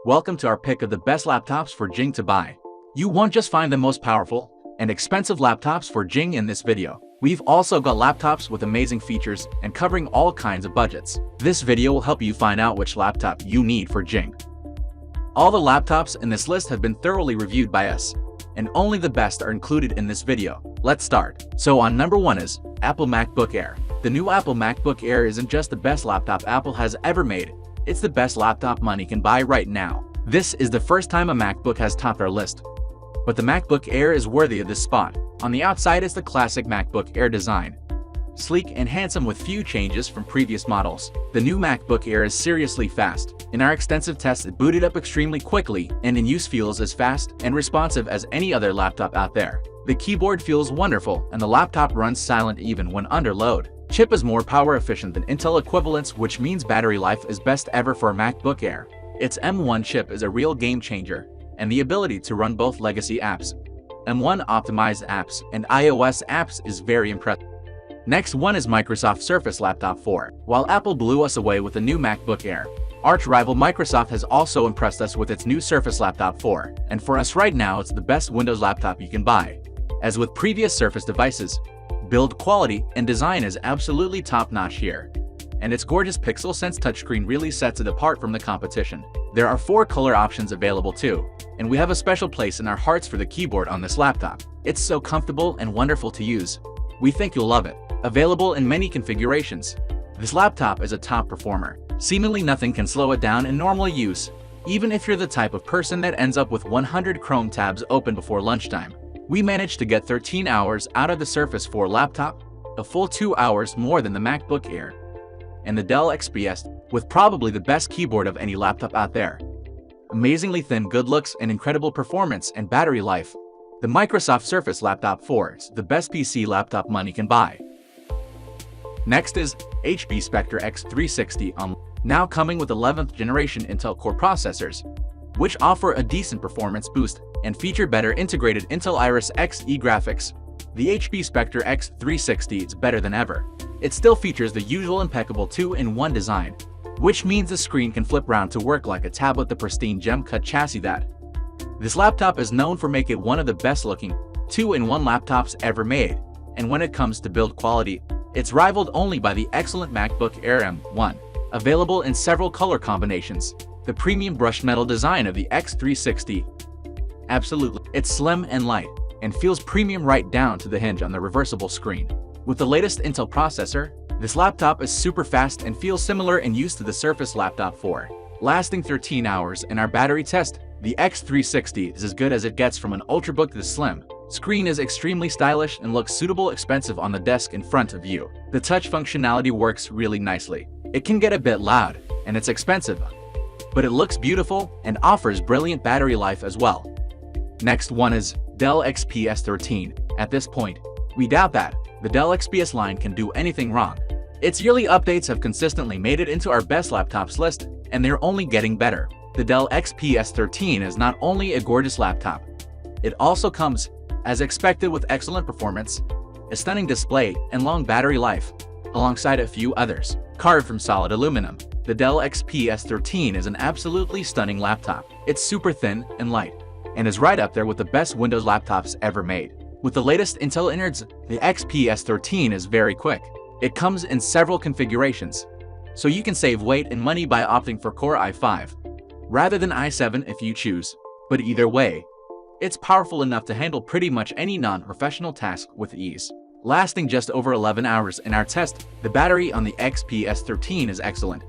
Welcome to our pick of the best laptops for Djing to buy. You won't just find the most powerful and expensive laptops for Djing in this video. We've also got laptops with amazing features and covering all kinds of budgets. This video will help you find out which laptop you need for Djing. All the laptops in this list have been thoroughly reviewed by us, and only the best are included in this video. Let's start. So on number 1 is Apple MacBook Air. The new Apple MacBook Air isn't just the best laptop Apple has ever made, it's the best laptop money can buy right now. This is the first time a MacBook has topped our list, but the MacBook Air is worthy of this spot. On the outside is the classic MacBook Air design, sleek and handsome with few changes from previous models. The new MacBook Air is seriously fast. In our extensive tests, it booted up extremely quickly and in use feels as fast and responsive as any other laptop out there. The keyboard feels wonderful and the laptop runs silent even when under load. Chip is more power efficient than Intel equivalents, which means battery life is best ever for a MacBook Air. Its M1 chip is a real game changer, and the ability to run both legacy apps, M1 optimized apps, and iOS apps is very impressive. Next one is Microsoft Surface Laptop 4. While Apple blew us away with the new MacBook Air, arch rival Microsoft has also impressed us with its new Surface Laptop 4, and for us right now it's the best Windows laptop you can buy. As with previous Surface devices, build quality and design is absolutely top-notch here, and its gorgeous Pixel-Sense touchscreen really sets it apart from the competition. There are 4 color options available too, and we have a special place in our hearts for the keyboard on this laptop. It's so comfortable and wonderful to use. We think you'll love it. Available in many configurations, this laptop is a top performer. Seemingly nothing can slow it down in normal use, even if you're the type of person that ends up with 100 Chrome tabs open before lunchtime. We managed to get 13 hours out of the Surface 4 laptop, a full 2 hours more than the MacBook Air, and the Dell XPS, with probably the best keyboard of any laptop out there. Amazingly thin good looks and incredible performance and battery life, the Microsoft Surface Laptop 4 is the best PC laptop money can buy. Next is HP Spectre X360, now coming with 11th generation Intel Core processors, which offer a decent performance boost and feature better integrated Intel Iris Xe graphics. The HP Spectre X360 is better than ever. It still features the usual impeccable 2-in-1 design, which means the screen can flip round to work like a tablet. The pristine gem-cut chassis that this laptop is known for make it one of the best-looking 2-in-1 laptops ever made, and when it comes to build quality, it's rivaled only by the excellent MacBook Air M1, available in several color combinations. The premium brushed metal design of the X360, absolutely, it's slim and light, and feels premium right down to the hinge on the reversible screen. With the latest Intel processor, this laptop is super fast and feels similar in use to the Surface Laptop 4. Lasting 13 hours in our battery test, the X360 is as good as it gets from an Ultrabook. The slim screen is extremely stylish and looks suitable expensive on the desk in front of you. The touch functionality works really nicely. It can get a bit loud, and it's expensive, but it looks beautiful and offers brilliant battery life as well. Next one is Dell XPS 13. At this point, we doubt that the Dell XPS line can do anything wrong. Its yearly updates have consistently made it into our best laptops list, and they're only getting better. The Dell XPS 13 is not only a gorgeous laptop, it also comes, as expected, with excellent performance, a stunning display, and long battery life, alongside a few others. Carved from solid aluminum, the Dell XPS 13 is an absolutely stunning laptop. It's super thin and light, and is right up there with the best Windows laptops ever made. With the latest Intel innards, the XPS 13 is very quick. It comes in several configurations, so you can save weight and money by opting for Core i5, rather than i7 if you choose. But either way, it's powerful enough to handle pretty much any non-professional task with ease. Lasting just over 11 hours in our test, the battery on the XPS 13 is excellent,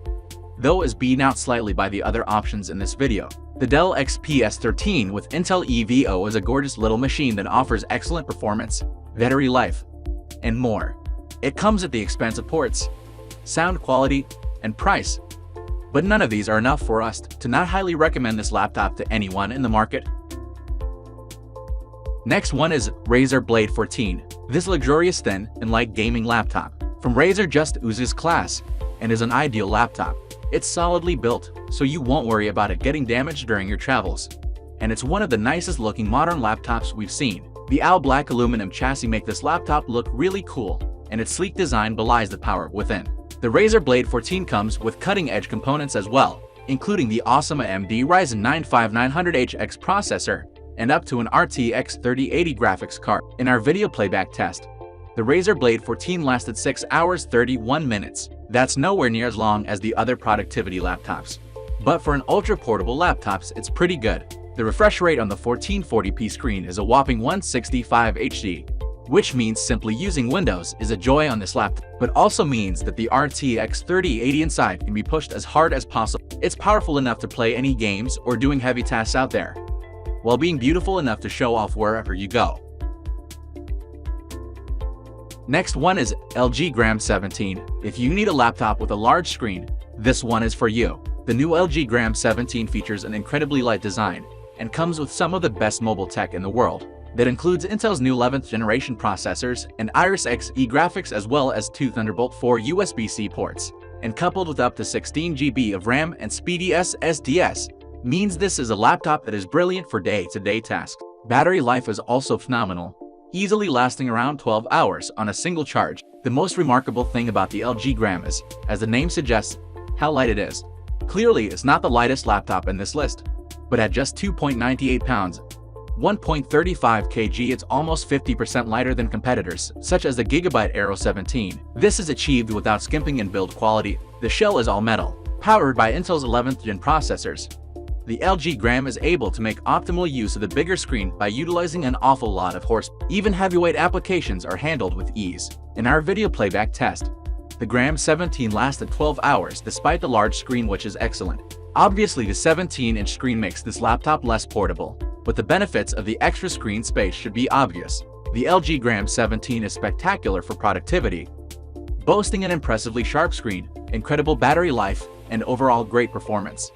though is beaten out slightly by the other options in this video. The Dell XPS 13 with Intel EVO is a gorgeous little machine that offers excellent performance, battery life, and more. It comes at the expense of ports, sound quality, and price, but none of these are enough for us to not highly recommend this laptop to anyone in the market. Next one is Razer Blade 14. This luxurious thin and light gaming laptop from Razer just oozes class and is an ideal laptop. It's solidly built, so you won't worry about it getting damaged during your travels, and it's one of the nicest looking modern laptops we've seen. The all black aluminum chassis make this laptop look really cool, and its sleek design belies the power within. The Razer Blade 14 comes with cutting-edge components as well, including the awesome AMD Ryzen 9 5900HX processor and up to an RTX 3080 graphics card. In our video playback test, the Razer Blade 14 lasted 6 hours 31 minutes. That's nowhere near as long as the other productivity laptops. But for an ultra-portable laptops, it's pretty good. The refresh rate on the 1440p screen is a whopping 165 HD, which means simply using Windows is a joy on this laptop, but also means that the RTX 3080 inside can be pushed as hard as possible. It's powerful enough to play any games or doing heavy tasks out there, while being beautiful enough to show off wherever you go. Next one is LG Gram 17. If you need a laptop with a large screen, this one is for you. The new LG Gram 17 features an incredibly light design and comes with some of the best mobile tech in the world. That includes Intel's new 11th generation processors and Iris Xe graphics, as well as two Thunderbolt 4 USB-C ports. And coupled with up to 16 GB of RAM and speedy SSDs, means this is a laptop that is brilliant for day-to-day tasks. Battery life is also phenomenal, easily lasting around 12 hours on a single charge. The most remarkable thing about the LG Gram is, as the name suggests, how light it is. Clearly, it's not the lightest laptop in this list, but at just 2.98 pounds, 1.35 kg, it's almost 50% lighter than competitors, such as the Gigabyte Aero 17. This is achieved without skimping in build quality. The shell is all metal, powered by Intel's 11th gen processors. The LG Gram is able to make optimal use of the bigger screen by utilizing an awful lot of horsepower. Even heavyweight applications are handled with ease. In our video playback test, the Gram 17 lasted 12 hours despite the large screen, which is excellent. Obviously, the 17-inch screen makes this laptop less portable, but the benefits of the extra screen space should be obvious. The LG Gram 17 is spectacular for productivity, boasting an impressively sharp screen, incredible battery life, and overall great performance.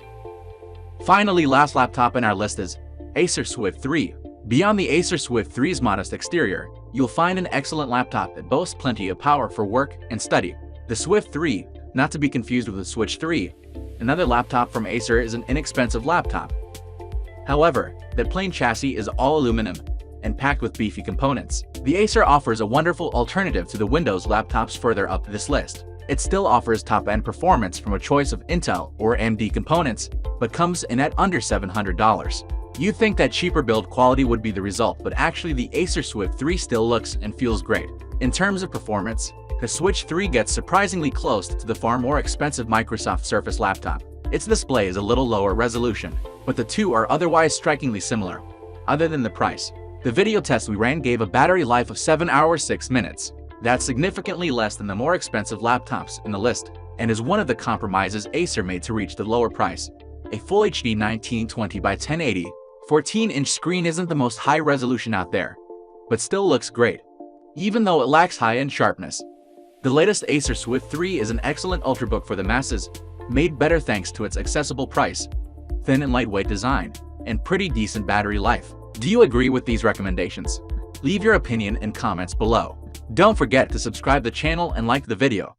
Finally, last laptop in our list is Acer Swift 3. Beyond the Acer Swift 3's modest exterior, you'll find an excellent laptop that boasts plenty of power for work and study. The Swift 3, not to be confused with the Switch 3, another laptop from Acer, is an inexpensive laptop. However, that plain chassis is all aluminum and packed with beefy components. The Acer offers a wonderful alternative to the Windows laptops further up this list. It still offers top-end performance from a choice of Intel or AMD components, but comes in at under $700. You'd think that cheaper build quality would be the result, but actually the Acer Swift 3 still looks and feels great. In terms of performance, the Switch 3 gets surprisingly close to the far more expensive Microsoft Surface laptop. Its display is a little lower resolution, but the two are otherwise strikingly similar, other than the price. The video test we ran gave a battery life of 7 hours 6 minutes. That's significantly less than the more expensive laptops in the list, and is one of the compromises Acer made to reach the lower price. A Full HD 1920 by 1080 14-inch screen isn't the most high resolution out there, but still looks great, even though it lacks high-end sharpness. The latest Acer Swift 3 is an excellent ultrabook for the masses, made better thanks to its accessible price, thin and lightweight design, and pretty decent battery life. Do you agree with these recommendations? Leave your opinion in comments below. Don't forget to subscribe the channel and like the video.